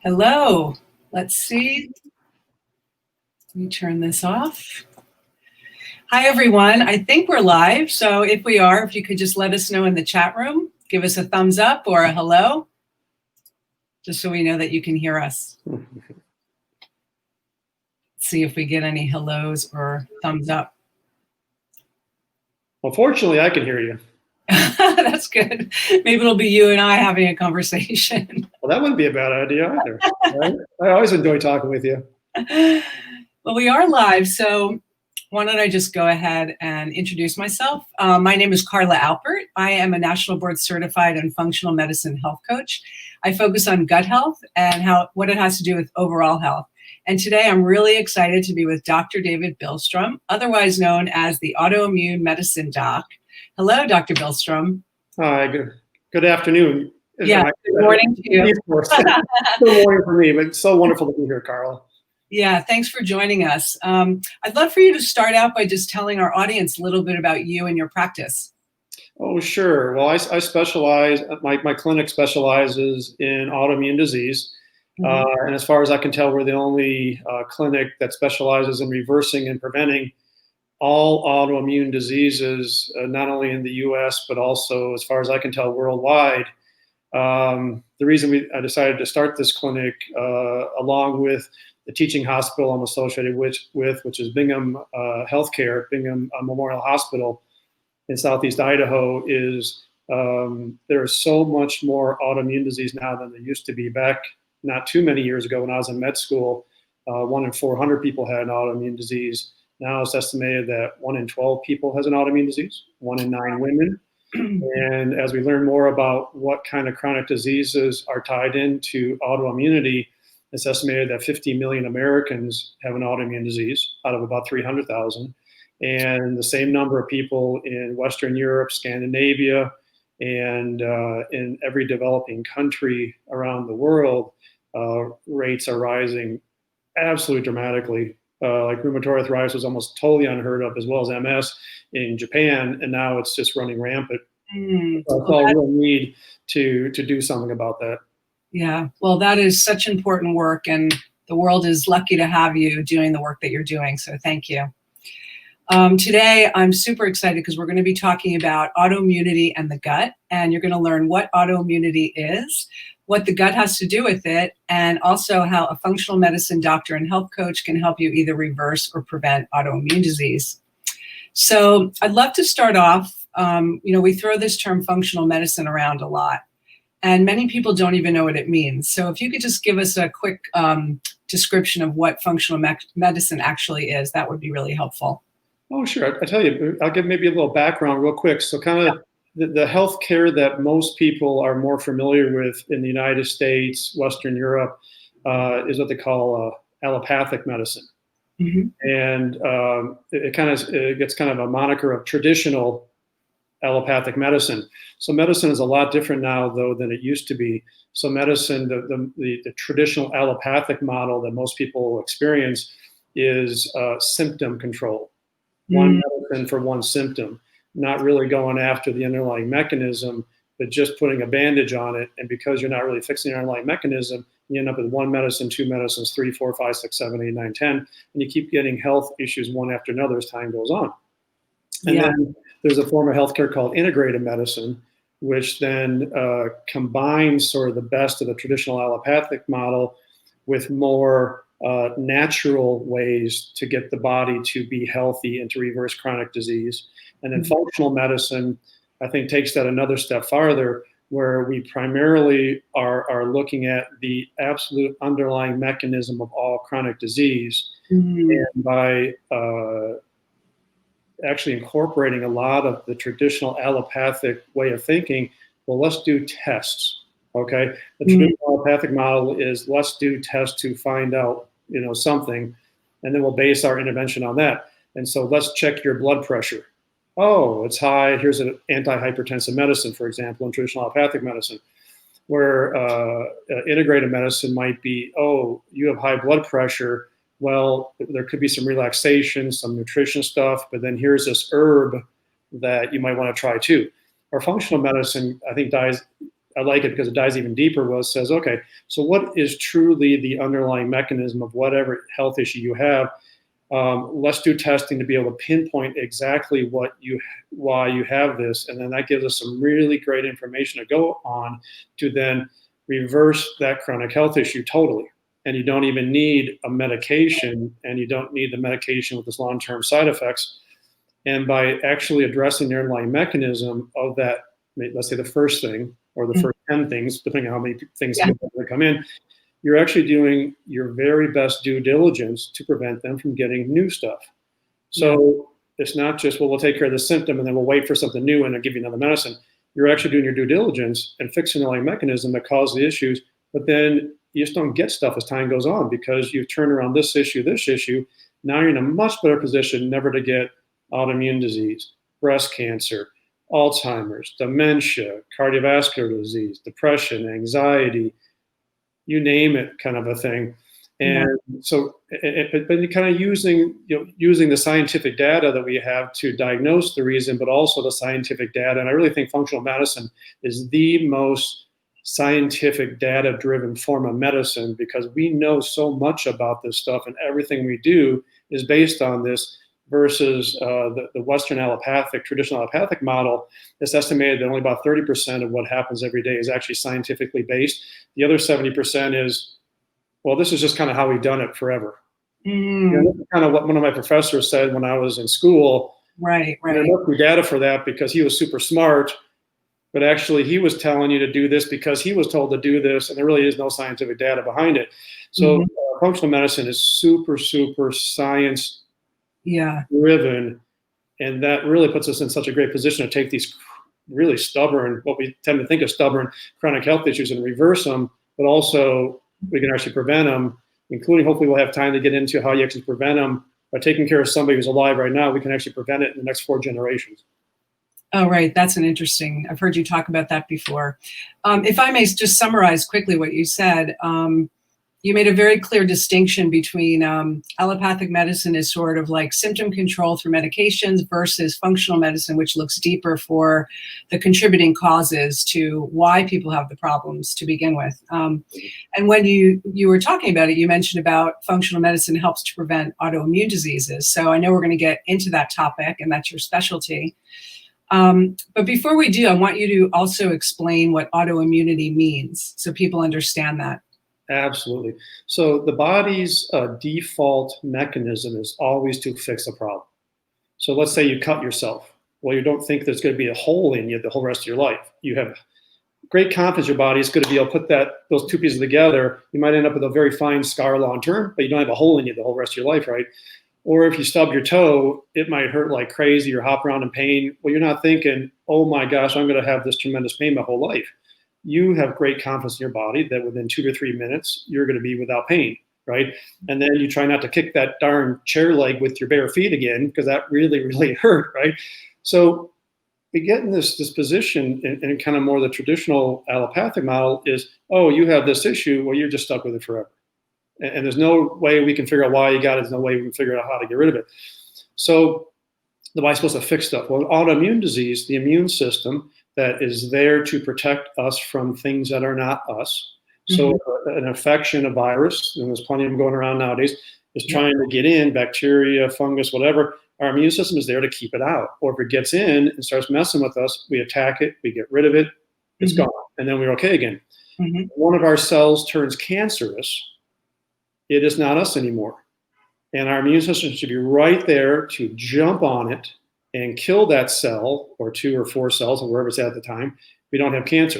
Hello. Let's see. Let me turn this off. Hi, everyone. I think we're live. So if we are, if you could just let us know in the chat room, give us a thumbs up or a hello, just so we know that you can hear us. See if we get any hellos or thumbs up. Well, fortunately, I can hear you. That's good. Maybe it'll be you and I having a conversation. Well, that wouldn't be a bad idea either. Right? I always enjoy talking with you. Well, we are live, so why don't I just go ahead and introduce myself. My name is Carla Alpert. I am a National Board Certified and Functional Medicine Health Coach. I focus on gut health and what it has to do with overall health. And today I'm really excited to be with Dr. David Bilstrom, otherwise known as the Autoimmune Medicine Doc. Hello, Dr. Bilstrom. Hi, good afternoon. Yeah, good morning to you. Good morning for me, but it's so wonderful to be here, Carla. Yeah, thanks for joining us. I'd love for you to start out by just telling our audience a little bit about you and your practice. Oh, sure. Well, I specialize, my clinic specializes in autoimmune disease. Mm-hmm. And as far as I can tell, we're the only clinic that specializes in reversing and preventing all autoimmune diseases, not only in the US, but also, as far as I can tell, worldwide. The reason I decided to start this clinic, along with the teaching hospital I'm associated with, which is Bingham Healthcare, Bingham Memorial Hospital in Southeast Idaho, is there's so much more autoimmune disease now than there used to be. Back not too many years ago when I was in med school, 1 in 400 people had an autoimmune disease. Now it's estimated that 1 in 12 people has an autoimmune disease, 1 in 9 women. And as we learn more about what kind of chronic diseases are tied into autoimmunity, it's estimated that 50 million Americans have an autoimmune disease out of about 300,000. And the same number of people in Western Europe, Scandinavia, and in every developing country around the world, rates are rising absolutely dramatically. Like rheumatoid arthritis was almost totally unheard of, as well as MS in Japan, and now it's just running rampant. So it's all real need to do something about that. Yeah, well, that is such important work, and the world is lucky to have you doing the work that you're doing, so thank you. Today, I'm super excited because we're going to be talking about autoimmunity and the gut, and you're going to learn what autoimmunity is, what the gut has to do with it, and also how a functional medicine doctor and health coach can help you either reverse or prevent autoimmune disease. So I'd love to start off, we throw this term functional medicine around a lot, and many people don't even know what it means. So if you could just give us a quick description of what functional medicine actually is, that would be really helpful. Oh, sure. I tell you, I'll give maybe a little background real quick. So kind of the healthcare that most people are more familiar with in the United States, Western Europe, is what they call allopathic medicine. Mm-hmm. And it gets kind of a moniker of traditional allopathic medicine. So medicine is a lot different now, though, than it used to be. So medicine, the traditional allopathic model that most people experience is symptom control. One medicine for one symptom, not really going after the underlying mechanism, but just putting a bandage on it. And because you're not really fixing the underlying mechanism, you end up with 1 medicine, 2 medicines, 3, 4, 5, 6, 7, 8, 9, 10, and you keep getting health issues one after another as time goes on. And then there's a form of healthcare called integrative medicine, which then combines sort of the best of the traditional allopathic model with more natural ways to get the body to be healthy and to reverse chronic disease. And then functional medicine, I think, takes that another step farther, where we primarily are looking at the absolute underlying mechanism of all chronic disease. Mm-hmm. And by actually incorporating a lot of the traditional allopathic way of thinking, well, let's do tests, okay? The traditional allopathic model is let's do tests to find out, something, and then we'll base our intervention on that. And so let's check your blood pressure. Oh, it's high. Here's an antihypertensive medicine, for example, in traditional allopathic medicine, where integrative medicine might be, oh, you have high blood pressure. Well, there could be some relaxation, some nutrition stuff, but then here's this herb that you might want to try too. Or functional medicine, I think, I like it because it dives even deeper, says, okay, so what is truly the underlying mechanism of whatever health issue you have? Let's do testing to be able to pinpoint exactly why you have this. And then that gives us some really great information to go on to then reverse that chronic health issue totally. And you don't even need a medication, and you don't need the medication with its long-term side effects. And by actually addressing the underlying mechanism of that, let's say the first thing, or the first 10 things, depending on how many things come in, you're actually doing your very best due diligence to prevent them from getting new stuff. So it's not just, well, we'll take care of the symptom and then we'll wait for something new and I'll give you another medicine. You're actually doing your due diligence and fixing the underlying mechanism that caused the issues, but then you just don't get stuff as time goes on because you've turned around this issue. Now you're in a much better position never to get autoimmune disease, breast cancer, Alzheimer's, dementia, cardiovascular disease, depression, anxiety, you name it, kind of a thing. And so, but kind of using the scientific data that we have to diagnose the reason, but also the scientific data. And I really think functional medicine is the most scientific data-driven form of medicine because we know so much about this stuff, and everything we do is based on this. Versus the Western traditional allopathic model, it's estimated that only about 30% of what happens every day is actually scientifically based. The other 70% is, well, this is just kind of how we've done it forever. This is kind of what one of my professors said when I was in school. Right. There must be data for that because he was super smart, but actually he was telling you to do this because he was told to do this, and there really is no scientific data behind it. So functional medicine is super, super science driven, and that really puts us in such a great position to take these really stubborn, what we tend to think of stubborn chronic health issues, and reverse them, but also we can actually prevent them, including hopefully we'll have time to get into how you actually prevent them. By taking care of somebody who's alive right now, we can actually prevent it in the next 4 generations. Oh, right. That's I've heard you talk about that before. If I may just summarize quickly what you said, you made a very clear distinction between allopathic medicine is sort of like symptom control through medications versus functional medicine, which looks deeper for the contributing causes to why people have the problems to begin with. And when you were talking about it, you mentioned about functional medicine helps to prevent autoimmune diseases. So I know we're going to get into that topic, and that's your specialty. But before we do, I want you to also explain what autoimmunity means so people understand that. Absolutely. So the body's default mechanism is always to fix a problem. So let's say you cut yourself. Well, you don't think there's going to be a hole in you the whole rest of your life. You have great confidence your body is going to be able to put those two pieces together. You might end up with a very fine scar long term, but you don't have a hole in you the whole rest of your life, right? Or if you stub your toe, it might hurt like crazy or hop around in pain. Well, you're not thinking, oh my gosh, I'm going to have this tremendous pain my whole life. You have great confidence in your body that within 2 to 3 minutes, you're going to be without pain, right? And then you try not to kick that darn chair leg with your bare feet again, because that really, really hurt, right? So we get in this position in kind of more the traditional allopathic model is, oh, you have this issue, well, you're just stuck with it forever. And there's no way we can figure out why you got it. There's no way we can figure out how to get rid of it. So the body's supposed to fix stuff. Well, autoimmune disease, the immune system that is there to protect us from things that are not us. So an infection, a virus, and there's plenty of them going around nowadays, is trying to get in, bacteria, fungus, whatever. Our immune system is there to keep it out. Or if it gets in and starts messing with us, we attack it, we get rid of it, it's gone, and then we're okay again. One of our cells turns cancerous, it is not us anymore. And our immune system should be right there to jump on it and kill that cell, or 2 or 4 cells, or wherever it's at the time. We don't have cancer.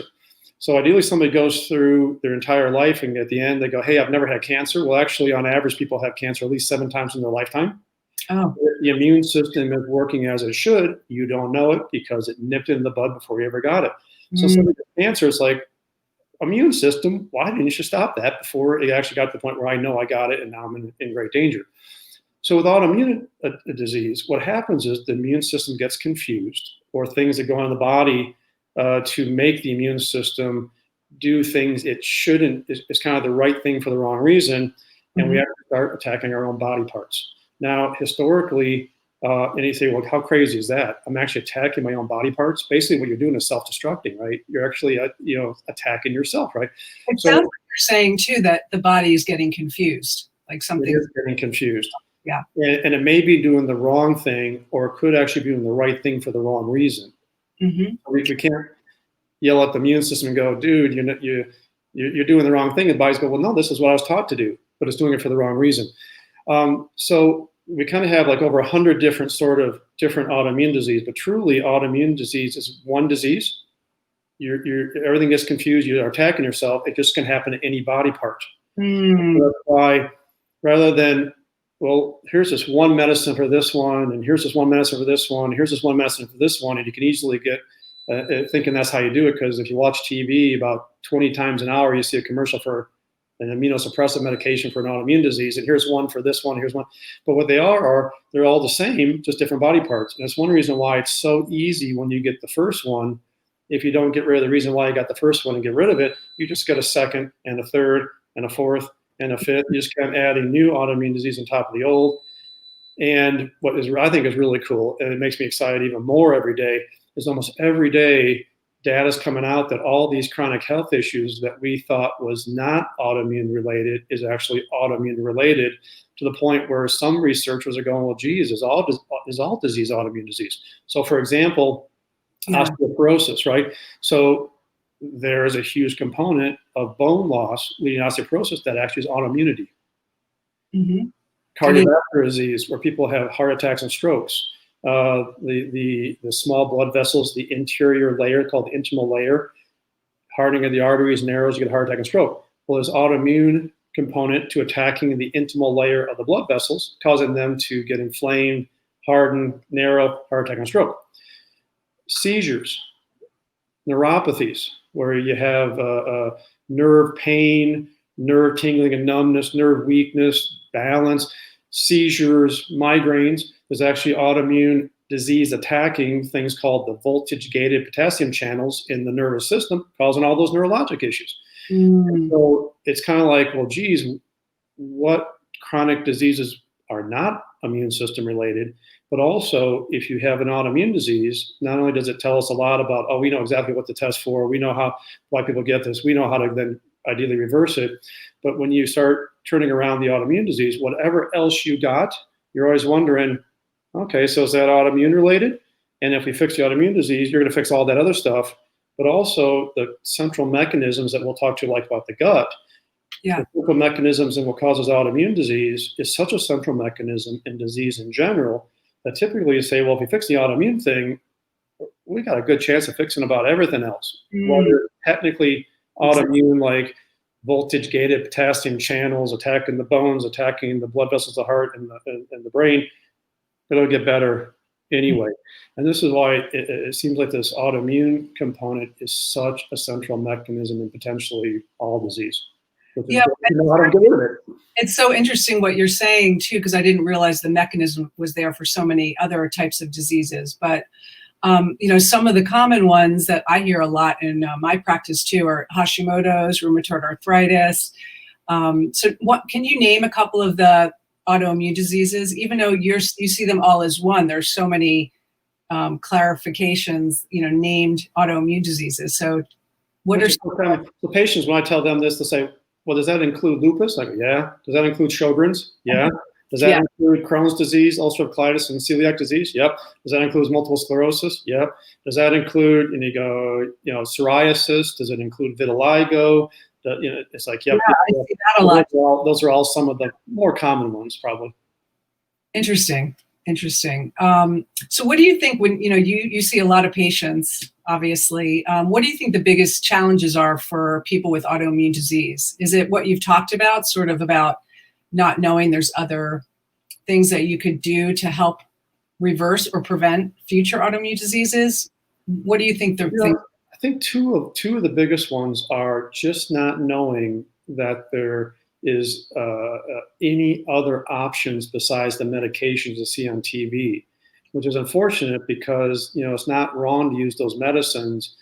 So ideally, somebody goes through their entire life, and at the end, they go, hey, I've never had cancer. Well, actually, on average, people have cancer at least 7 times in their lifetime. Oh. If the immune system is working as it should, you don't know it because it nipped it in the bud before you ever got it. So somebody with cancer is like, immune system, why didn't you stop that before it actually got to the point where I know I got it and now I'm in great danger? So with autoimmune disease, what happens is the immune system gets confused, or things that go on in the body to make the immune system do things it shouldn't. It's kind of the right thing for the wrong reason, and we have to start attacking our own body parts. Now, historically, And you say, well, how crazy is that? I'm actually attacking my own body parts. Basically, what you're doing is self-destructing, right? You're actually, attacking yourself, right? It So sounds like you're saying too that the body is getting confused, like it something. is getting confused. Yeah. And it may be doing the wrong thing, or it could actually be doing the right thing for the wrong reason. Mm-hmm. We can't yell at the immune system and go, dude, you're doing the wrong thing. And the bodies go, well, no, this is what I was taught to do, but it's doing it for the wrong reason. So we kind of have like over 100 different autoimmune disease, but truly autoimmune disease is one disease. Everything gets confused. You're attacking yourself. It just can happen to any body part. Mm. So that's why, rather than, well, here's this one medicine for this one, and here's this one medicine for this one, here's this one medicine for this one, and you can easily get thinking that's how you do it, because if you watch TV about 20 times an hour, you see a commercial for an immunosuppressive medication for an autoimmune disease, and here's one for this one, here's one. But what they are they're all the same, just different body parts. And that's one reason why it's so easy when you get the first one. If you don't get rid of the reason why you got the first one and get rid of it, you just get a second and a third and a fourth and a fifth. You just kept adding new autoimmune disease on top of the old. And what I think is really cool, and it makes me excited even more every day, is almost every day data is coming out that all these chronic health issues that we thought was not autoimmune related is actually autoimmune related, to the point where some researchers are going, well, geez, is all disease autoimmune disease? So for example, osteoporosis, right? So there is a huge component of bone loss leading to osteoporosis that actually is autoimmunity. Mm-hmm. Cardiovascular disease, where people have heart attacks and strokes. The small blood vessels, the interior layer called the intimal layer, hardening of the arteries narrows, you get a heart attack and stroke. Well, there's autoimmune component to attacking the intimal layer of the blood vessels, causing them to get inflamed, harden, narrow, heart attack and stroke. Seizures, neuropathies, where you have nerve pain, nerve tingling and numbness, nerve weakness, balance, seizures, migraines. There's actually autoimmune disease attacking things called the voltage-gated potassium channels in the nervous system, causing all those neurologic issues. So it's kind of like, well, geez, what chronic diseases are not immune system related? But also, if you have an autoimmune disease, not only does it tell us a lot about, oh, we know exactly what to test for, we know why people get this, we know how to then ideally reverse it. But when you start turning around the autoimmune disease, whatever else you got, you're always wondering, okay, so is that autoimmune related? And if we fix the autoimmune disease, you're going to fix all that other stuff. But also the central mechanisms that we'll talk to, like about the gut, the central mechanisms in what causes autoimmune disease is such a central mechanism in disease in general that typically you say, well, if we fix the autoimmune thing, we got a good chance of fixing about everything else. Whether technically autoimmune, like voltage-gated potassium channels attacking the bones, attacking the blood vessels, the heart, and the brain, it'll get better anyway. And this is why it seems like this autoimmune component is such a central mechanism in potentially all disease. Yeah, it's so interesting what you're saying too, because I didn't realize the mechanism was there for so many other types of diseases. But some of the common ones that I hear a lot in my practice too are Hashimoto's, rheumatoid arthritis. So what can you name a couple of the autoimmune diseases? Even though you see them all as one, there's so many clarifications, named autoimmune diseases. So what are the patients, when I tell them this, they say, well, does that include lupus? I go, yeah. Does that include Sjogren's? Yeah. Does that include Crohn's disease, ulcerative colitis, and celiac disease? Yep. Does that include multiple sclerosis? Yep. Does that include, and you go, psoriasis? Does it include vitiligo? It's like, yep. Yeah, I see that a lot. Those are all some of the more common ones, probably. Interesting. So what do you think when, you see a lot of patients, obviously, what do you think the biggest challenges are for people with autoimmune disease? Is it what you've talked about, sort of about not knowing there's other things that you could do to help reverse or prevent future autoimmune diseases? What do you think I think two of the biggest ones are just not knowing that there is any other options besides the medications you see on TV, which is unfortunate because, it's not wrong to use those medicines,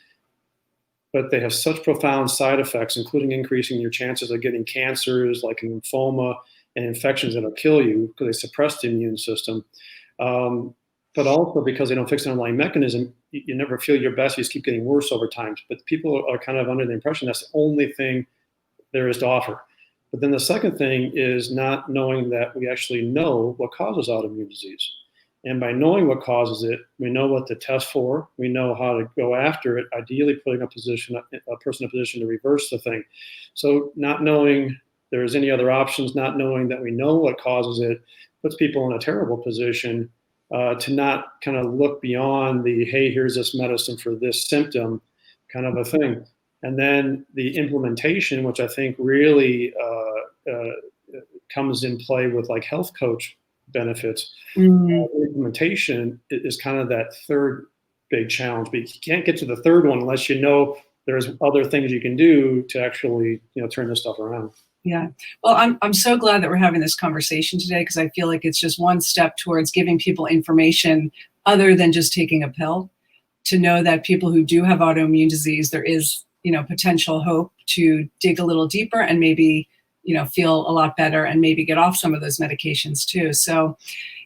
but they have such profound side effects, including increasing your chances of getting cancers like lymphoma and infections that'll kill you because they suppress the immune system. But also because they don't fix the underlying mechanism, you never feel your best. You just keep getting worse over time. But people are kind of under the impression that's the only thing there is to offer. But then the second thing is not knowing that we actually know what causes autoimmune disease. And by knowing what causes it, we know what to test for. We know how to go after it, ideally putting a person in a position to reverse the thing. So not knowing there's any other options, not knowing that we know what causes it, puts people in a terrible position to not kind of look beyond the, hey, here's this medicine for this symptom kind of a thing. And then the implementation, which I think really comes in play with like health coach benefits. Implementation is kind of that third big challenge, but you can't get to the third one unless you know there's other things you can do to actually, turn this stuff around. Yeah. Well, I'm so glad that we're having this conversation today, because I feel like it's just one step towards giving people information other than just taking a pill, to know that people who do have autoimmune disease, there is, potential hope to dig a little deeper and maybe, feel a lot better and maybe get off some of those medications too. So,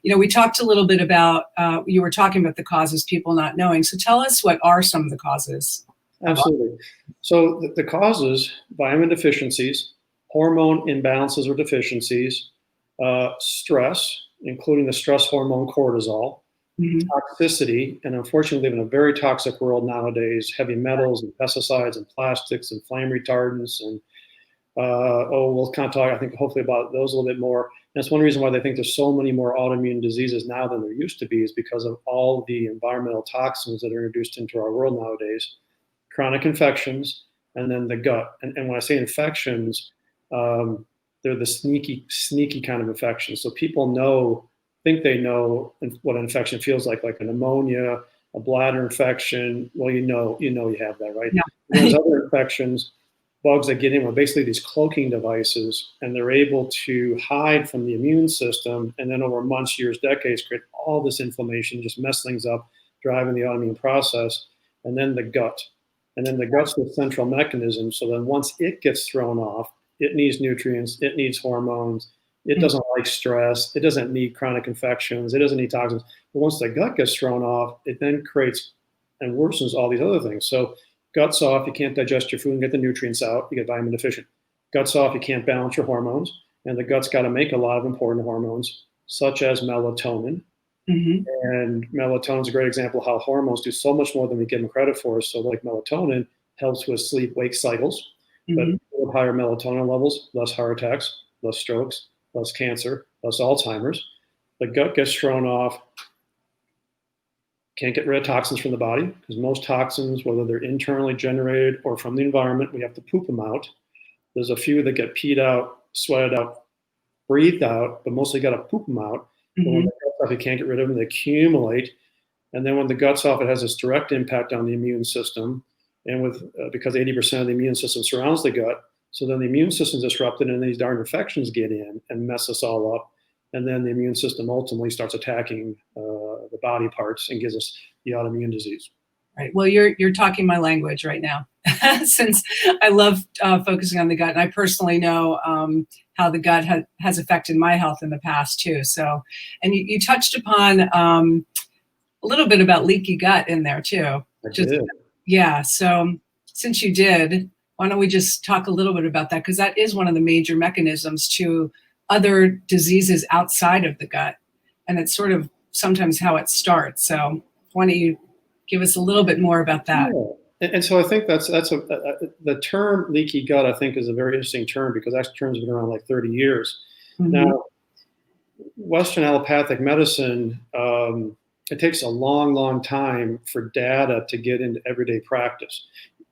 we talked a little bit about, you were talking about the causes, people not knowing. So tell us, what are some of the causes? Absolutely. So the causes: vitamin deficiencies, hormone imbalances or deficiencies, stress, including the stress hormone cortisol, toxicity, and unfortunately we live in a very toxic world nowadays, heavy metals and pesticides and plastics and flame retardants, and we'll kind of talk, I think, hopefully about those a little bit more. And that's one reason why they think there's so many more autoimmune diseases now than there used to be, is because of all the environmental toxins that are introduced into our world nowadays. Chronic infections, and then the gut. And when I say infections, they're the sneaky kind of infections. So people think they know what an infection feels like a pneumonia, a bladder infection. Well, you know you have that, right? Yeah. There's other infections, bugs that get in with basically these cloaking devices, and they're able to hide from the immune system, and then over months, years, decades, create all this inflammation, just mess things up, driving the autoimmune process. And then the gut. And then the gut's the central mechanism. So then once it gets thrown off, it needs nutrients, it needs hormones, it doesn't like stress, it doesn't need chronic infections, it doesn't need toxins. But once the gut gets thrown off, it then creates and worsens all these other things. So gut's off, you can't digest your food and get the nutrients out, you get vitamin deficient. Gut's off, you can't balance your hormones, and the gut's got to make a lot of important hormones, such as melatonin. And melatonin is a great example of how hormones do so much more than we give them credit for. So like melatonin helps with sleep-wake cycles, but with higher melatonin levels, less heart attacks, less strokes, less cancer, less Alzheimer's. The gut gets thrown off, can't get rid of toxins from the body, because most toxins, whether they're internally generated or from the environment, we have to poop them out. There's a few that get peed out, sweated out, breathed out, but mostly got to poop them out. But when the gut's off, you can't get rid of them, they accumulate. And then when the gut's off, it has this direct impact on the immune system. And because 80% of the immune system surrounds the gut, so then the immune system is disrupted, and these darn infections get in and mess us all up. And then the immune system ultimately starts attacking the body parts and gives us the autoimmune disease. Right. Well, you're talking my language right now, since I love focusing on the gut, and I personally know how the gut has affected my health in the past too. So, and you touched upon a little bit about leaky gut in there too. I did. Yeah. So since you did, why don't we just talk a little bit about that? Because that is one of the major mechanisms to other diseases outside of the gut. And it's sort of sometimes how it starts. So why don't you give us a little bit more about that? Yeah. And so I think the term leaky gut, I think, is a very interesting term, because that term's been around like 30 years. Now, Western allopathic medicine, it takes a long, long time for data to get into everyday practice.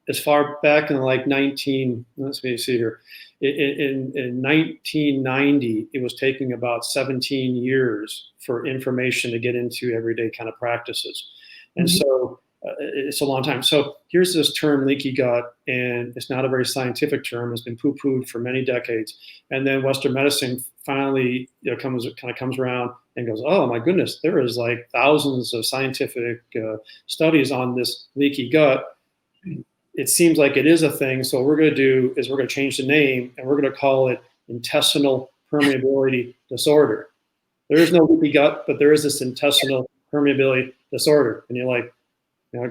As far back in like in 1990, it was taking about 17 years for information to get into everyday kind of practices. And so it's a long time. So here's this term, leaky gut, and it's not a very scientific term. It's been poo-pooed for many decades. And then Western medicine finally comes around and goes, oh my goodness, there is like thousands of scientific studies on this leaky gut. It seems like it is a thing. So what we're going to do is we're going to change the name, and we're going to call it intestinal permeability disorder. there is no leaky gut, but there is this intestinal permeability disorder. And you're like,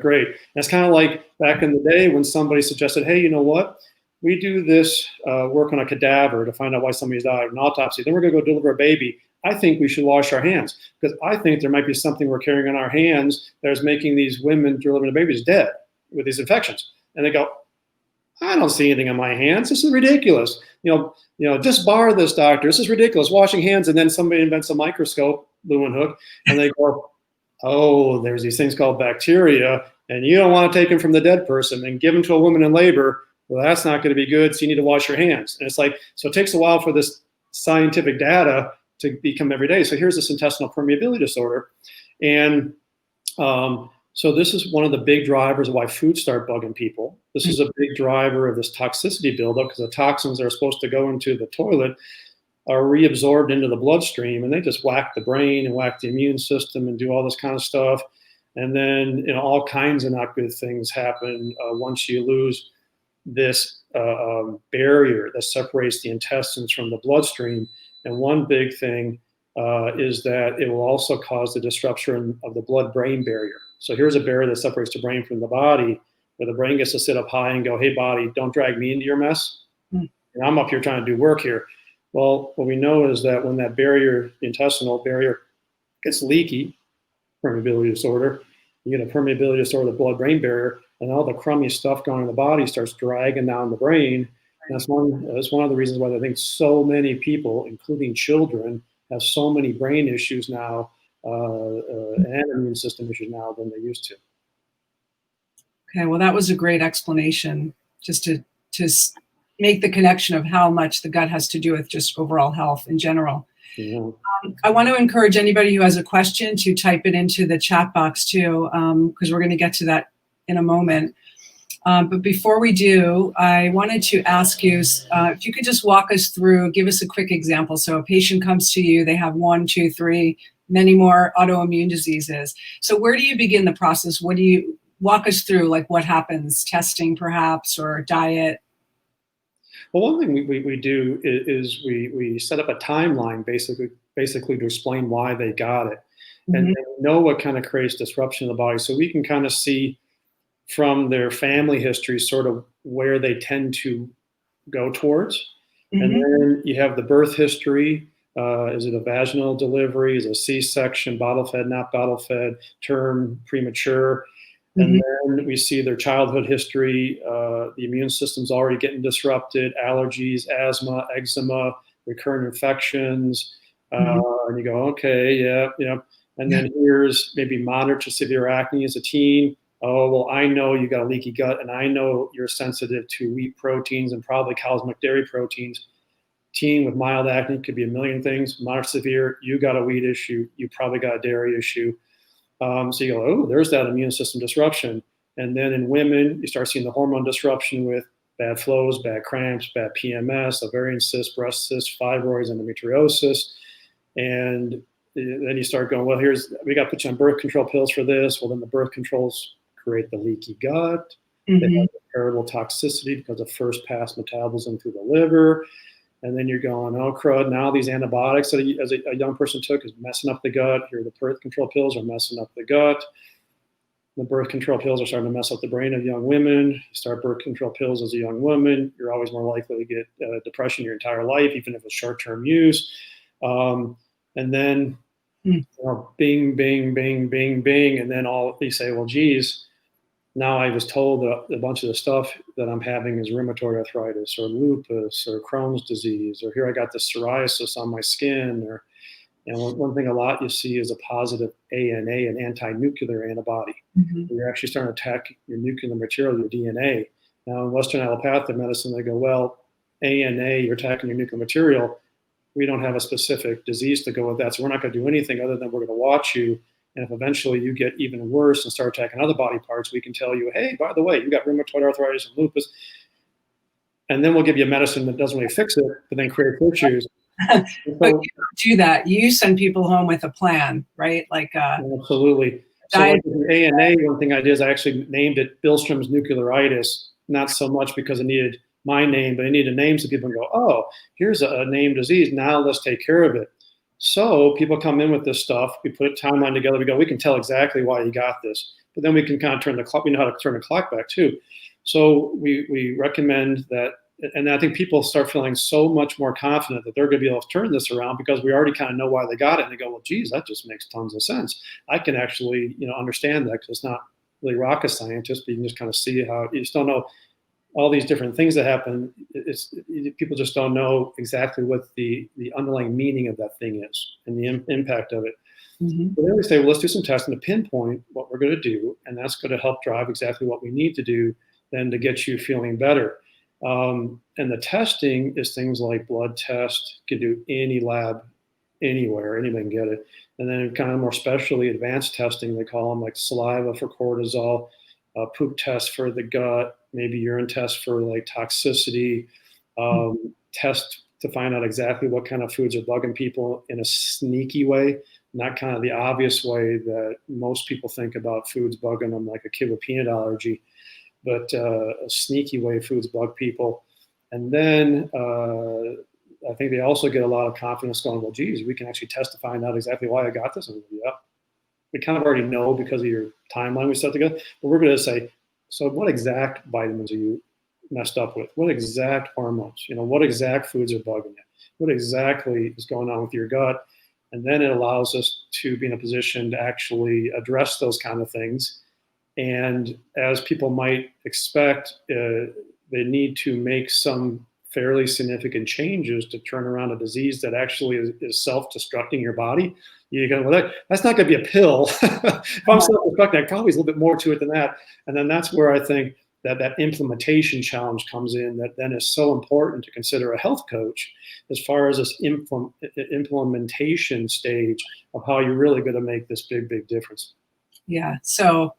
great. And it's kind of like back in the day when somebody suggested, hey, you know what? We do this work on a cadaver to find out why somebody's died, an autopsy. Then we're going to go deliver a baby. I think we should wash our hands because I think there might be something we're carrying in our hands that is making these women delivering the babies dead with these infections. And they go, I don't see anything on my hands. This is ridiculous. Disbar this, doctor. This is ridiculous. Washing hands. And then somebody invents a microscope, Lewin Hook, and they go, oh, there's these things called bacteria, and you don't want to take them from the dead person and give them to a woman in labor. Well, that's not going to be good. So you need to wash your hands. And it's like, so it takes a while for this scientific data to become every day. So here's this intestinal permeability disorder. And so this is one of the big drivers of why foods start bugging people. This is a big driver of this toxicity buildup because the toxins that are supposed to go into the toilet are reabsorbed into the bloodstream, and they just whack the brain and whack the immune system and do all this kind of stuff. And then all kinds of not good things happen once you lose this barrier that separates the intestines from the bloodstream. And one big thing is that it will also cause the disruption of the blood-brain barrier. So here's a barrier that separates the brain from the body, where the brain gets to sit up high and go, hey, body, don't drag me into your mess. And I'm up here trying to do work here. Well, what we know is that when that barrier, the intestinal barrier, gets leaky, permeability disorder, you get a permeability disorder of the blood-brain barrier, and all the crummy stuff going in the body starts dragging down the brain. And that's one of the reasons why I think so many people, including children, have so many brain issues now and immune system issues now than they used to. Okay, well, that was a great explanation, just to make the connection of how much the gut has to do with just overall health in general. Yeah. I want to encourage anybody who has a question to type it into the chat box too, because we're going to get to that in a moment. But before we do, I wanted to ask you if you could just walk us through, give us a quick example. So a patient comes to you, they have 1, 2, 3, many more autoimmune diseases. So where do you begin the process? What do you walk us through, like what happens, testing perhaps, or diet? Well, one thing we do is we set up a timeline basically to explain why they got it, and know what kind of creates disruption in the body, so we can kind of see from their family history sort of where they tend to go towards. And then you have the birth history. Is it a vaginal delivery? Is it a C-section, bottle-fed, not bottle-fed, term, premature? And then we see their childhood history. The immune system's already getting disrupted, allergies, asthma, eczema, recurrent infections. And you go, okay, yeah. And then here's maybe moderate to severe acne as a teen. Oh, well, I know you got a leaky gut, and I know you're sensitive to wheat proteins and probably cow's milk dairy proteins. Teen with mild acne could be a million things. Moderate severe, you got a wheat issue. You probably got a dairy issue. So you go, oh, there's that immune system disruption. And then in women, you start seeing the hormone disruption with bad flows, bad cramps, bad PMS, ovarian cysts, breast cysts, fibroids, endometriosis. And then you start going, well, we got to put you on birth control pills for this. Well, then the birth controls create the leaky gut. They have the terrible toxicity because of first pass metabolism through the liver. And then you're going, oh, crud, now these antibiotics that as a young person took is messing up the gut. Here, the birth control pills are messing up the gut. The birth control pills are starting to mess up the brain of young women. You start birth control pills as a young woman, you're always more likely to get depression your entire life, even if it's short-term use. And then, bing, bing, bing, bing, bing. And then you say, well, geez, now I was told that a bunch of the stuff that I'm having is rheumatoid arthritis or lupus or Crohn's disease, or here I got this psoriasis on my skin. One thing a lot you see is a positive ANA, an anti-nuclear antibody. You're actually starting to attack your nuclear material, your DNA. Now in Western allopathic medicine, they go, well, ANA, you're attacking your nuclear material. We don't have a specific disease to go with that. So we're not going to do anything other than we're going to watch you. And if eventually you get even worse and start attacking other body parts, we can tell you, hey, by the way, you got rheumatoid arthritis and lupus. And then we'll give you a medicine that doesn't really fix it, but then create issues. But you don't do that. You send people home with a plan, right? Like absolutely. So like with the ANA, one thing I did is I actually named it Bilstrom's nuclearitis, not so much because it needed my name, but it needed a name so people can go, oh, here's a named disease. Now let's take care of it. So people come in with this stuff, we put a timeline together, we go, we can tell exactly why you got this, but then we can kind of turn the clock, we know how to turn the clock back too. So we recommend that, and I think people start feeling so much more confident that they're going to be able to turn this around because we already kind of know why they got it. And they go, well, geez, that just makes tons of sense. I can actually, understand that because it's not really rocket science, but you can just kind of see how you just don't know all these different things that happen. People just don't know exactly what the underlying meaning of that thing is and the impact of it. Mm-hmm. So then we say, well, let's do some testing to pinpoint what we're going to do, and that's going to help drive exactly what we need to do then to get you feeling better. And the testing is things like blood test, you can do any lab anywhere, anybody can get it. And then kind of more specially advanced testing, they call them, like saliva for cortisol, poop test for the gut, maybe urine test for like toxicity, test to find out exactly what kind of foods are bugging people in a sneaky way, not kind of the obvious way that most people think about foods bugging them, like a kid with peanut allergy, but a sneaky way foods bug people. And then I think they also get a lot of confidence going, well, geez, we can actually test to find out exactly why I got this. And yeah, we kind of already know because of your timeline we set together, but we're going to say, so what exact vitamins are you messed up with? What exact hormones? What exact foods are bugging you? What exactly is going on with your gut? And then it allows us to be in a position to actually address those kind of things. And as people might expect, they need to make some fairly significant changes to turn around a disease that actually is self-destructing your body. You go, well, that's not going to be a pill. If I'm self-destructing, probably a little bit more to it than that. And then that's where I think that implementation challenge comes in, that then is so important to consider a health coach as far as this implementation stage of how you're really going to make this big, big difference. Yeah. So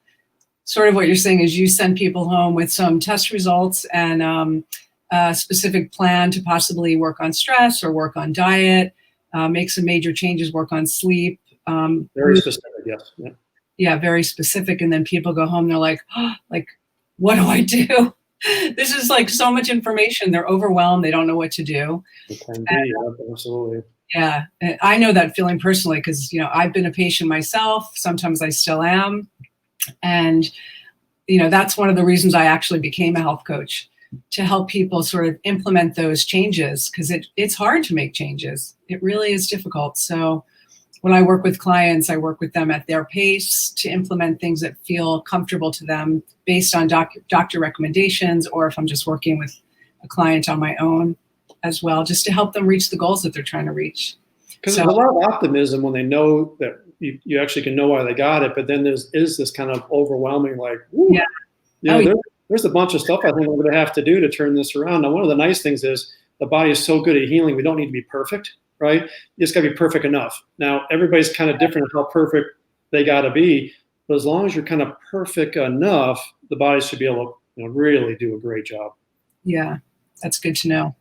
sort of what you're saying is you send people home with some test results and a specific plan to possibly work on stress or work on diet, make some major changes, work on sleep. Very specific, yes. Yeah. Yeah, very specific. And then people go home, they're like, oh, like, what do I do? This is like so much information. They're overwhelmed. They don't know what to do. It can be, absolutely. Yeah, I know that feeling personally because, I've been a patient myself. Sometimes I still am. And, that's one of the reasons I actually became a health coach, to help people sort of implement those changes, because it's hard to make changes. It really is difficult. So when I work with clients, I work with them at their pace to implement things that feel comfortable to them based on doctor recommendations, or if I'm just working with a client on my own as well, just to help them reach the goals that they're trying to reach. Because there's a lot of optimism when they know that you actually can know why they got it, but then is this kind of overwhelming, like, woo, there's a bunch of stuff I think we're going to have to do to turn this around. Now, one of the nice things is the body is so good at healing, we don't need to be perfect, right? You just got to be perfect enough. Now, everybody's kind of different at how perfect they got to be, but as long as you're kind of perfect enough, the body should be able to really do a great job. Yeah, that's good to know.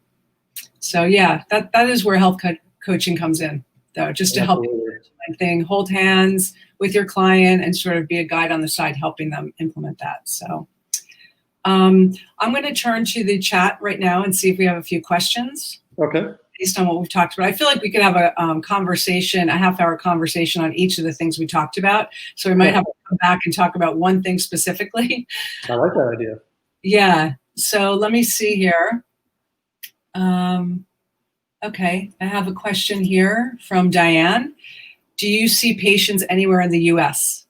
So yeah, that is where health coaching comes in, though, just to help you hold hands with your client and sort of be a guide on the side, helping them implement that. So I'm going to turn to the chat right now and see if we have a few questions. Okay. Based on what we've talked about. I feel like we could have a conversation, a half-hour conversation on each of the things we talked about. So we might have to come back and talk about one thing specifically. I like that idea. Yeah. So let me see here. Okay. I have a question here from Diane. Do you see patients anywhere in the U.S.?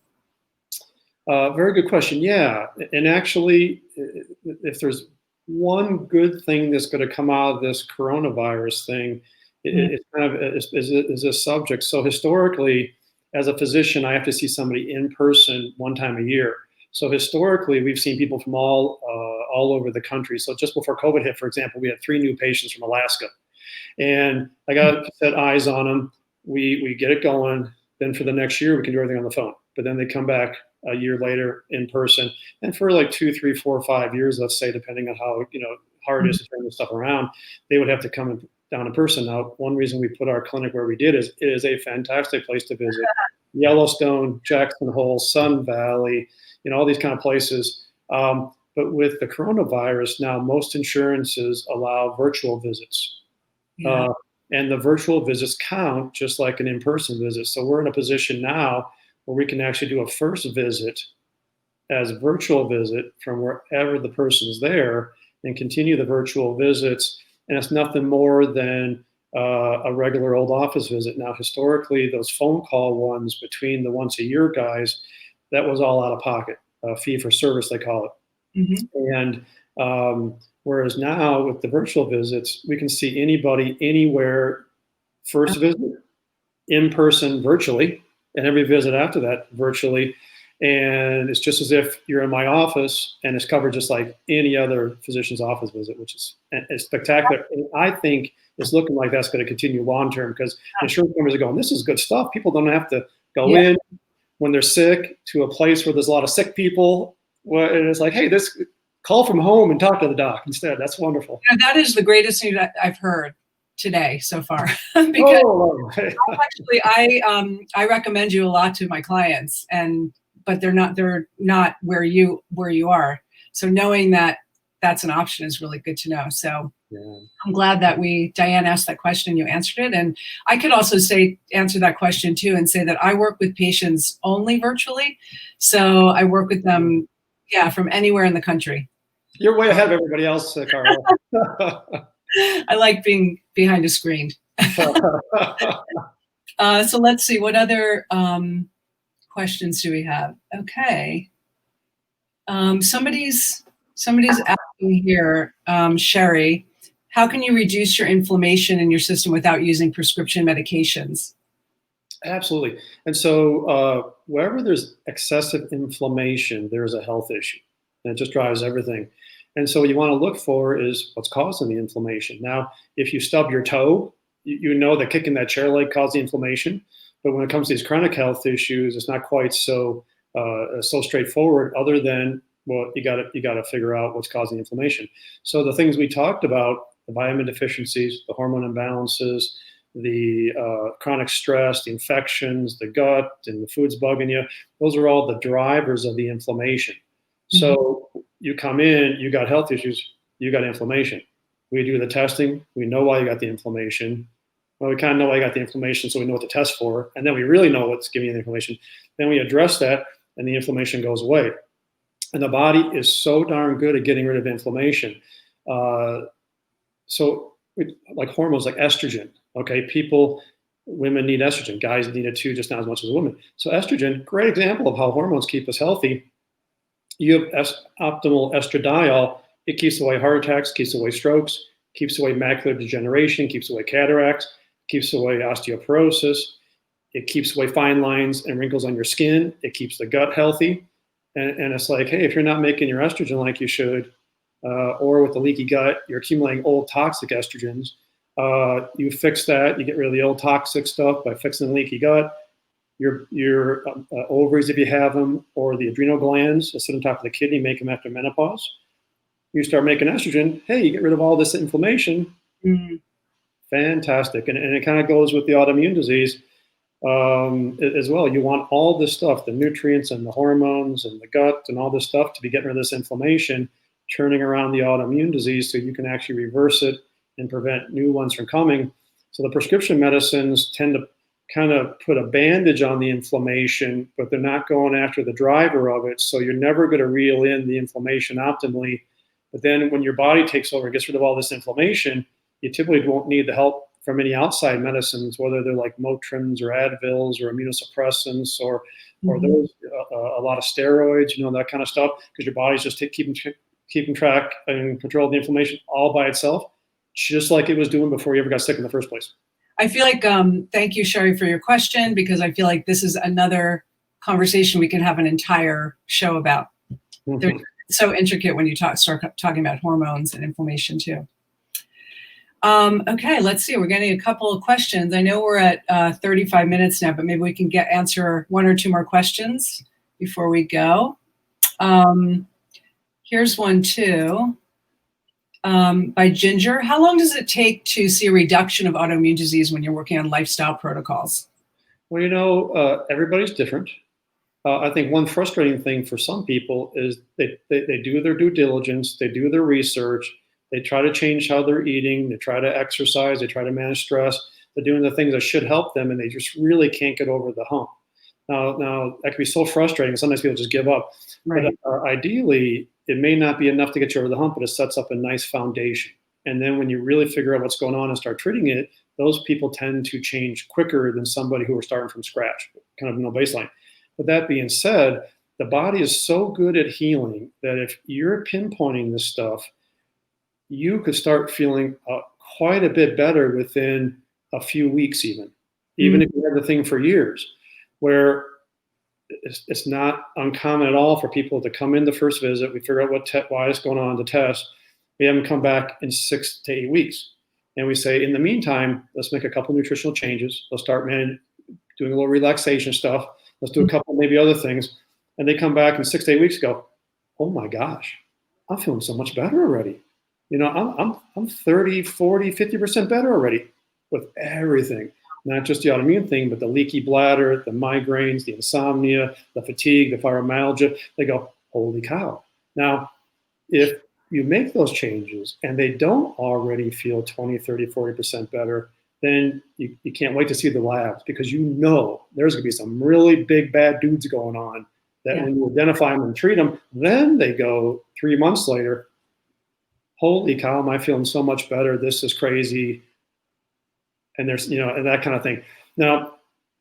Very good question. Yeah. And actually, if there's one good thing that's going to come out of this coronavirus thing, it's kind of is this subject. So historically, as a physician, I have to see somebody in person one time a year. So historically, we've seen people from all over the country. So just before COVID hit, for example, we had 3 new patients from Alaska, and I got to set eyes on them. We get it going. Then for the next year, we can do everything on the phone. But then they come back a year later in person, and for like 2, 3, 4, 5 years, let's say, depending on how hard it is to turn this stuff around, they would have to come down in person. Now, one reason we put our clinic where we did is it is a fantastic place to visit. Yellowstone, Jackson Hole, Sun Valley, all these kind of places. But with the coronavirus now, most insurances allow virtual visits. Yeah. And the virtual visits count just like an in-person visit. So we're in a position now where we can actually do a first visit as a virtual visit from wherever the person's there and continue the virtual visits. And it's nothing more than a regular old office visit. Now, historically, those phone call ones between the once a year guys, that was all out of pocket, fee for service, they call it. And whereas now with the virtual visits, we can see anybody anywhere, first visit, in person, virtually, and every visit after that, virtually. And it's just as if you're in my office, and it's covered just like any other physician's office visit, which is spectacular. And I think it's looking like that's going to continue long term, because insurance companies are going, this is good stuff. People don't have to go in when they're sick to a place where there's a lot of sick people. Well, and it's like, hey, this call from home and talk to the doc instead. That's wonderful. You know, that is the greatest news I've heard today so far. Because actually, I recommend you a lot to my clients, but they're not where you are. So knowing that that's an option is really good to know. So I'm glad that Diane asked that question, you answered it. And I could also answer that question too and say that I work with patients only virtually. So I work with them, from anywhere in the country. You're way ahead of everybody else, Carla. I like being behind a screen. So let's see, what other questions do we have? Okay. Somebody's asking here, Sherry, how can you reduce your inflammation in your system without using prescription medications? Absolutely. And so wherever there's excessive inflammation, there's a health issue. And it just drives everything. And so what you want to look for is what's causing the inflammation. Now, if you stub your toe, you know that kicking that chair leg caused the inflammation. But when it comes to these chronic health issues, it's not quite so straightforward, other than, well, you got to figure out what's causing the inflammation. So the things we talked about, the vitamin deficiencies, the hormone imbalances, the chronic stress, the infections, the gut, and the food's bugging you, those are all the drivers of the inflammation. So you come in, you got health issues, you got inflammation. We do the testing, we know why you got the inflammation. Well, we kind of know why you got the inflammation, so we know what to test for, and then we really know what's giving you the inflammation. Then we address that, and the inflammation goes away. And the body is so darn good at getting rid of inflammation. Like hormones, like estrogen, okay? Women need estrogen. Guys need it too, just not as much as women. So estrogen, great example of how hormones keep us healthy. You have optimal estradiol. It keeps away heart attacks, keeps away strokes, keeps away macular degeneration, keeps away cataracts, keeps away osteoporosis. It keeps away fine lines and wrinkles on your skin. It keeps the gut healthy. And it's like, hey, if you're not making your estrogen like you should, or with the leaky gut, you're accumulating old toxic estrogens. You fix that. You get rid of the old toxic stuff by fixing the leaky gut. Your ovaries, if you have them, or the adrenal glands that sit on top of the kidney, make them after menopause. You start making estrogen. Hey, you get rid of all this inflammation. Fantastic. And it kind of goes with the autoimmune disease as well. You want all this stuff, the nutrients and the hormones and the gut and all this stuff, to be getting rid of this inflammation, turning around the autoimmune disease so you can actually reverse it and prevent new ones from coming. So the prescription medicines tend to kind of put a bandage on the inflammation, but they're not going after the driver of it. So you're never going to reel in the inflammation optimally. But then when your body takes over and gets rid of all this inflammation, you typically won't need the help from any outside medicines, whether they're like Motrins or Advils or immunosuppressants or those a lot of steroids, that kind of stuff, because your body's just keeping track and control of the inflammation all by itself, just like it was doing before you ever got sick in the first place. I feel like, thank you, Sherry, for your question, because I feel like this is another conversation we can have an entire show about. They're so intricate when you start talking about hormones and inflammation too. Okay, let's see. We're getting a couple of questions. I know we're at 35 minutes now, but maybe we can answer one or two more questions before we go. Here's one too. By Ginger, how long does it take to see a reduction of autoimmune disease when you're working on lifestyle protocols? Well, everybody's different. I think one frustrating thing for some people is they do their due diligence, they do their research, They try to change how they're eating. They try to exercise. They try to manage stress. They're doing the things that should help them, and they just really can't get over the hump. Now that can be so frustrating. Sometimes people just give up. Right. But ideally, it may not be enough to get you over the hump, but it sets up a nice foundation. And then when you really figure out what's going on and start treating it, those people tend to change quicker than somebody who are starting from scratch, kind of no baseline. But that being said, the body is so good at healing that if you're pinpointing this stuff, you could start feeling quite a bit better within a few weeks, even if you had the thing for years, where it's not uncommon at all for people to come in the first visit. We figure out why it's going on, the test. We have them come back in 6 to 8 weeks. And we say, in the meantime, let's make a couple nutritional changes. Let's start doing a little relaxation stuff. Let's do a couple maybe other things. And they come back in 6 to 8 weeks and go, oh my gosh, I'm feeling so much better already. I'm 30, 40, 50% better already with everything. Not just the autoimmune thing, but the leaky bladder, the migraines, the insomnia, the fatigue, the fibromyalgia. They go, holy cow. Now, if you make those changes and they don't already feel 20, 30, 40% better, then you can't wait to see the labs, because there's going to be some really big bad dudes going on that when you identify them and treat them, then they go 3 months later, holy cow, am I feeling so much better? This is crazy. And there's, and that kind of thing. Now,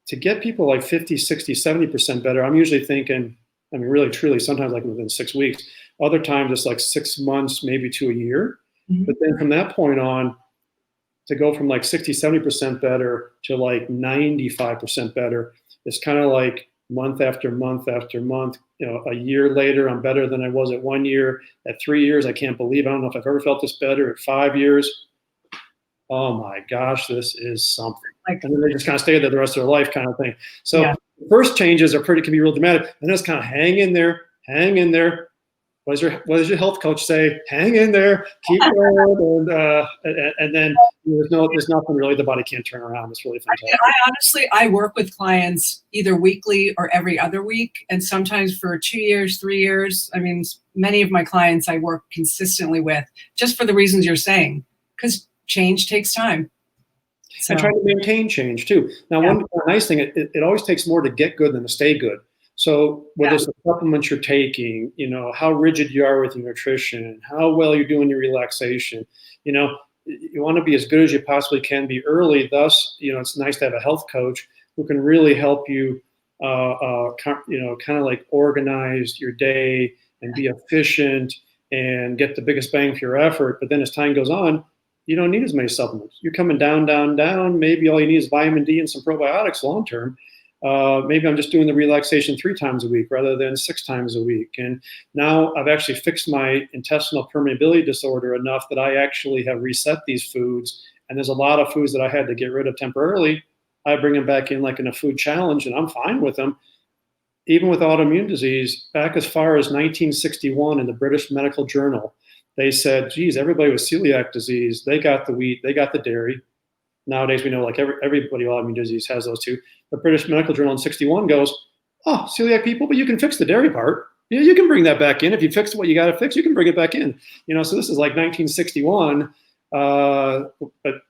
to get people like 50, 60, 70% better, I'm usually thinking, really, truly, sometimes like within 6 weeks. Other times it's like 6 months, maybe to a year. Mm-hmm. But then from that point on, to go from like 60, 70% better to like 95% better, it's kind of like month after month after month. A year later, I'm better than I was at 1 year. At 3 years, I can't believe, I don't know if I've ever felt this better. At 5 years, oh my gosh, this is something. And then they just kind of stay there the rest of their life, kind of thing. So the first changes can be real dramatic, and just kind of hang in there. What does your health coach say? Hang in there, keep going, and then there's nothing really the body can't turn around. It's really fantastic. I work with clients either weekly or every other week, and sometimes for 2 years, 3 years. Many of my clients I work consistently with, just for the reasons you're saying, because change takes time. So. And trying to maintain change too. Now, one nice thing, it always takes more to get good than to stay good. So whether it's the supplements you're taking, how rigid you are with your nutrition, how well you're doing your relaxation, you want to be as good as you possibly can be early. Thus, it's nice to have a health coach who can really help you, kind of like organize your day and be efficient and get the biggest bang for your effort. But then as time goes on, you don't need as many supplements. You're coming down, down, down. Maybe all you need is vitamin D and some probiotics long term. Maybe I'm just doing the relaxation 3 times a week rather than 6 times a week. And now I've actually fixed my intestinal permeability disorder enough that I actually have reset these foods. And there's a lot of foods that I had to get rid of temporarily. I bring them back in like in a food challenge, and I'm fine with them. Even with autoimmune disease, back as far as 1961 in the British Medical Journal, they said, geez, everybody with celiac disease, they got the wheat, they got the dairy. Nowadays, we know like everybody with autoimmune disease has those too. The British Medical Journal in 61 goes, oh, celiac people, but you can fix the dairy part. Yeah, you can bring that back in. If you fix what you got to fix, you can bring it back in. So this is like 1961. But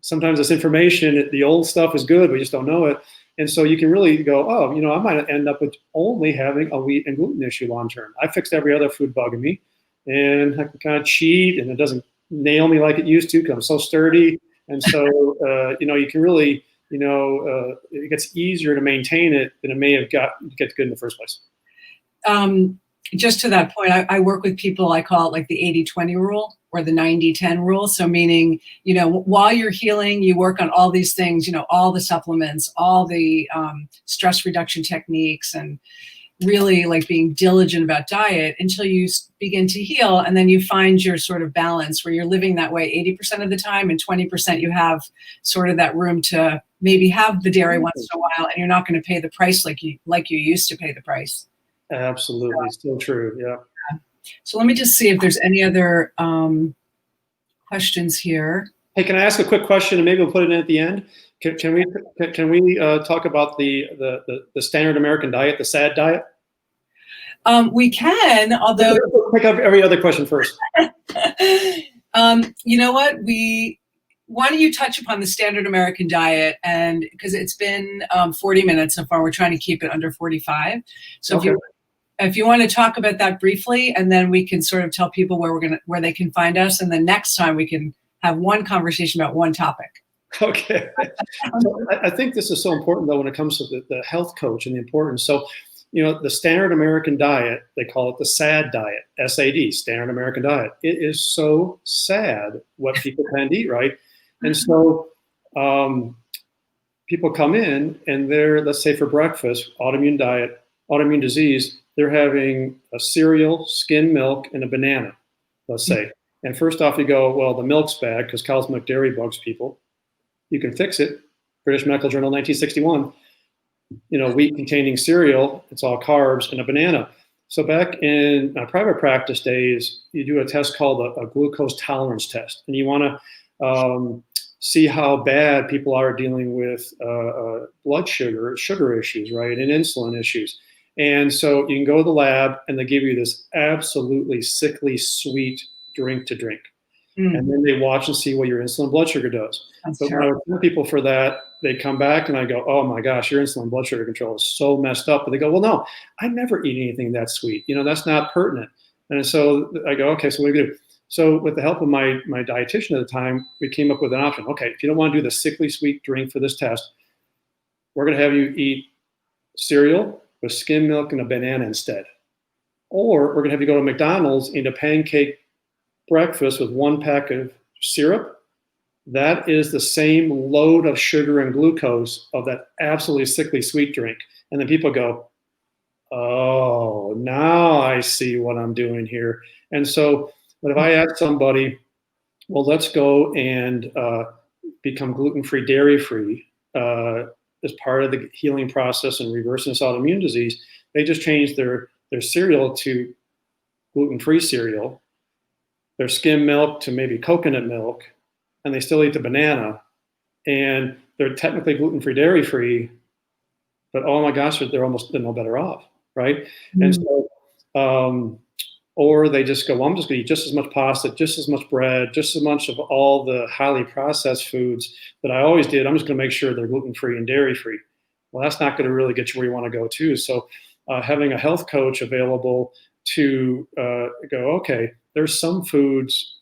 sometimes this information, the old stuff is good, we just don't know it. And so you can really go, oh, I might end up with only having a wheat and gluten issue long term. I fixed every other food bugging me, and I can kind of cheat, and it doesn't nail me like it used to because I'm so sturdy. And so, you can really, it gets easier to maintain it than it may have get good in the first place. Just to that point, I work with people, I call it like the 80-20 rule or the 90-10 rule. So meaning, while you're healing, you work on all these things, all the supplements, all the stress reduction techniques, and really like being diligent about diet until you begin to heal. And then you find your sort of balance where you're living that way 80% of the time, and 20% you have sort of that room to maybe have the dairy once in a while, and you're not going to pay the price like you used to pay the price. Absolutely. Still true. Yeah. So let me just see if there's any other questions here. Hey, can I ask a quick question, and maybe we'll put it in at the end? Can we talk about the standard American diet, the SAD diet? We can, although pick up every other question first. You know what? Why don't you touch upon the standard American diet? And because it's been 40 minutes so far, we're trying to keep it under 45. So Okay. if you want to talk about that briefly, and then we can sort of tell people where they can find us, and then next time we can have one conversation about one topic. Okay. So I think this is so important, though, when it comes to the health coach and the importance. So, the standard American diet, they call it the SAD diet, SAD, standard American diet. It is so sad what people tend to eat, right? And so people come in and they're, let's say for breakfast, autoimmune disease, they're having a cereal, skim milk, and a banana, let's say. And first off, you go, well, the milk's bad because cow's milk dairy bugs people. You can fix it. British Medical Journal, 1961. Wheat containing cereal, it's all carbs, and a banana. So back in my private practice days, you do a test called a glucose tolerance test. And you want to see how bad people are dealing with blood sugar issues, right, and insulin issues. And so you can go to the lab, and they give you this absolutely sickly sweet drink to drink. And then they watch and see what your insulin blood sugar does. But when I would tell people for that, they come back and I go, oh my gosh, your insulin blood sugar control is so messed up. But they go, well, no, I never eat anything that sweet. That's not pertinent. And so I go, okay, so what do we do? So with the help of my dietitian at the time, we came up with an option. Okay, if you don't want to do the sickly sweet drink for this test, we're going to have you eat cereal with skim milk and a banana instead. Or we're going to have you go to McDonald's and eat a pancake breakfast with 1 pack of syrup. That is the same load of sugar and glucose of that absolutely sickly sweet drink. And then people go, oh, now I see what I'm doing here. And so, but if I ask somebody, well, let's go and become gluten-free, dairy-free as part of the healing process and reversing this autoimmune disease, they just change their cereal to gluten-free cereal, their skim milk to maybe coconut milk, and they still eat the banana, and they're technically gluten-free, dairy-free, but oh my gosh, they're no better off, right? And so, or they just go, well, I'm just going to eat just as much pasta, just as much bread, just as much of all the highly processed foods that I always did. I'm just going to make sure they're gluten-free and dairy-free. Well, that's not going to really get you where you want to go to. So having a health coach available to go, okay, there's some foods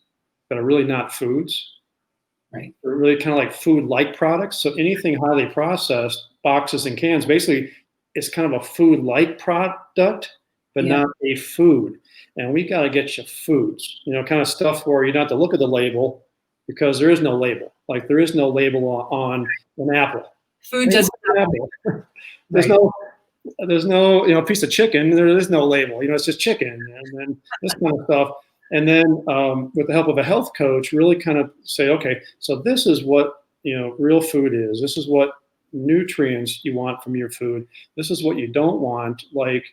that are really not foods. Right. They're really kind of like food-like products. So anything highly processed, boxes and cans, basically it's kind of a food-like product, but not a food. And we got to get you foods, kind of stuff where you don't have to look at the label because there is no label. Like there is no label on an apple. Food doesn't have There's no piece of chicken. There is no label. It's just chicken, and then this kind of stuff. And then with the help of a health coach, really kind of say, okay, so this is what real food is. This is what nutrients you want from your food. This is what you don't want, like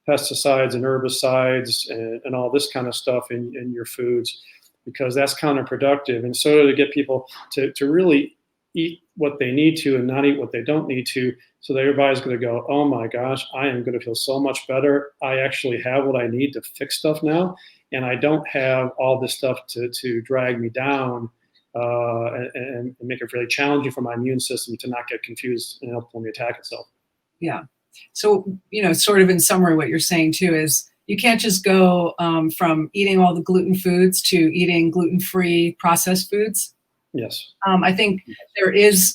pesticides and herbicides and all this kind of stuff in your foods, because that's counterproductive. And so to get people to really eat what they need to and not eat what they don't need to, so that everybody's going to go, oh my gosh, I am going to feel so much better. I actually have what I need to fix stuff now, and I don't have all this stuff to drag me down and make it really challenging for my immune system to not get confused and ultimately attack itself. Yeah. So, sort of in summary, what you're saying too is you can't just go from eating all the gluten foods to eating gluten-free processed foods. Yes. I think there is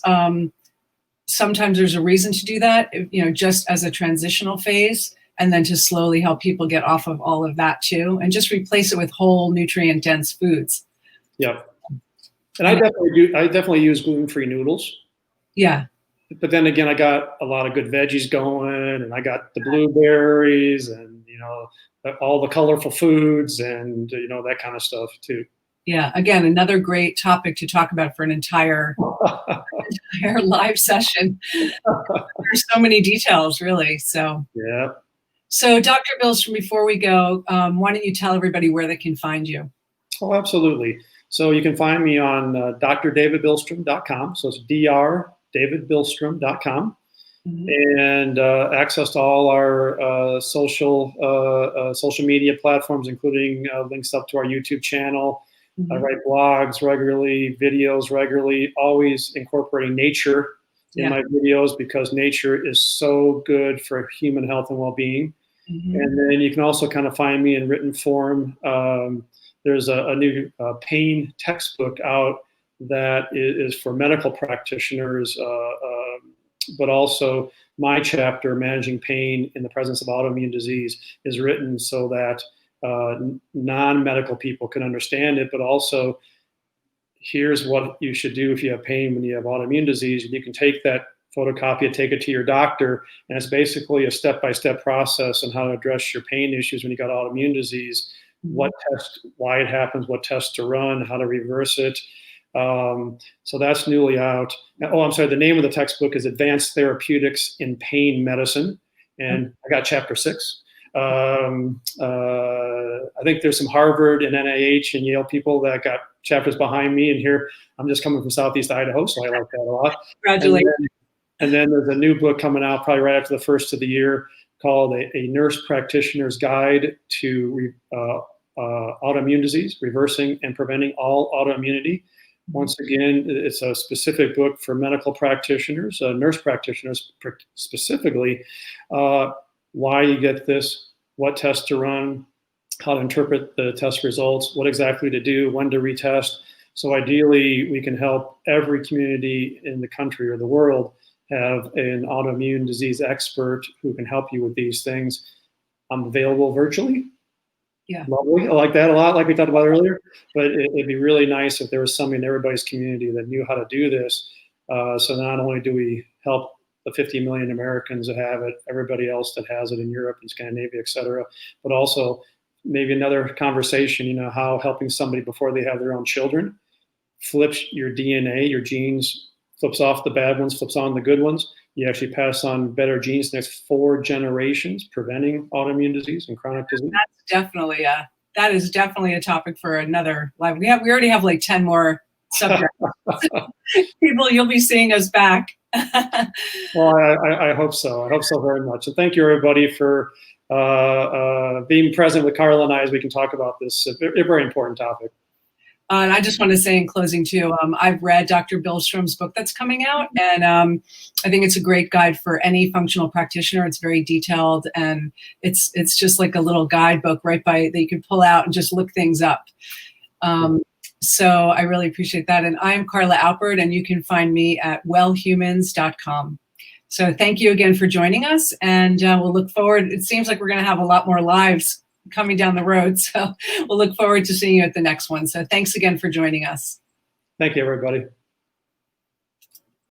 sometimes there's a reason to do that, just as a transitional phase, and then to slowly help people get off of all of that too, and just replace it with whole nutrient-dense foods. Yeah. And I definitely use gluten-free noodles. Yeah. But then again, I got a lot of good veggies going, and I got the blueberries and, all the colorful foods and, that kind of stuff too. Yeah. Again, another great topic to talk about for an entire live session. There's so many details, really. So, yeah. So Dr. Bilstrom, before we go, why don't you tell everybody where they can find you? Oh, absolutely. So you can find me on drdavidbilstrom.com. So it's drdavidbilstrom.com. And access to all our social media platforms, including links up to our YouTube channel, I write blogs regularly, videos regularly, always incorporating nature in my videos because nature is so good for human health and well-being. And then you can also kind of find me in written form. There's a new pain textbook out that is for medical practitioners, but also my chapter, Managing Pain in the Presence of Autoimmune Disease, is written so that non-medical people can understand it, but also here's what you should do if you have pain when you have autoimmune disease. And you can take that, photocopy it, take it to your doctor, and it's basically a step-by-step process on how to address your pain issues when you got autoimmune disease, what tests, why it happens, what tests to run, how to reverse it. So that's newly out. Oh, I'm sorry, the name of the textbook is Advanced Therapeutics in Pain Medicine, and I got chapter 6. I think there's some Harvard and NIH and Yale people that got chapters behind me, and here I'm just coming from Southeast Idaho, so I like that a lot. Congratulations. And then there's a new book coming out probably right after the first of the year called A Nurse Practitioner's Guide to Autoimmune Disease, Reversing and Preventing All Autoimmunity. Once again, it's a specific book for medical practitioners, nurse practitioners specifically, why you get this, what tests to run, how to interpret the test results, what exactly to do, when to retest. So ideally, we can help every community in the country or the world have an autoimmune disease expert who can help you with these things. I'm available virtually. Yeah. Lovely. I like that a lot, like we talked about earlier. But it'd be really nice if there was somebody in everybody's community that knew how to do this. So not only do we help the 50 million Americans that have it, everybody else that has it in Europe and Scandinavia, et cetera, but also maybe another conversation, you know, how helping somebody before they have their own children flips your DNA, your genes, flips off the bad ones, flips on the good ones. You actually pass on better genes the next 4 generations, preventing autoimmune disease and chronic disease. That is definitely a topic for another live. We already have like 10 more subjects. People, you'll be seeing us back. Well, I hope so. I hope so very much. And thank you, everybody, for being present with Carla and I as we can talk about this very important topic. And I just want to say in closing too, I've read Dr. Bilstrom's book that's coming out, and I think it's a great guide for any functional practitioner. It's very detailed, and it's just like a little guidebook that you can pull out and just look things up. So I really appreciate that. And I'm Carla Alpert, and you can find me at wellhumans.com. So thank you again for joining us, and we'll look forward. It seems like we're going to have a lot more lives coming down the road. So we'll look forward to seeing you at the next one. So thanks again for joining us. Thank you, everybody.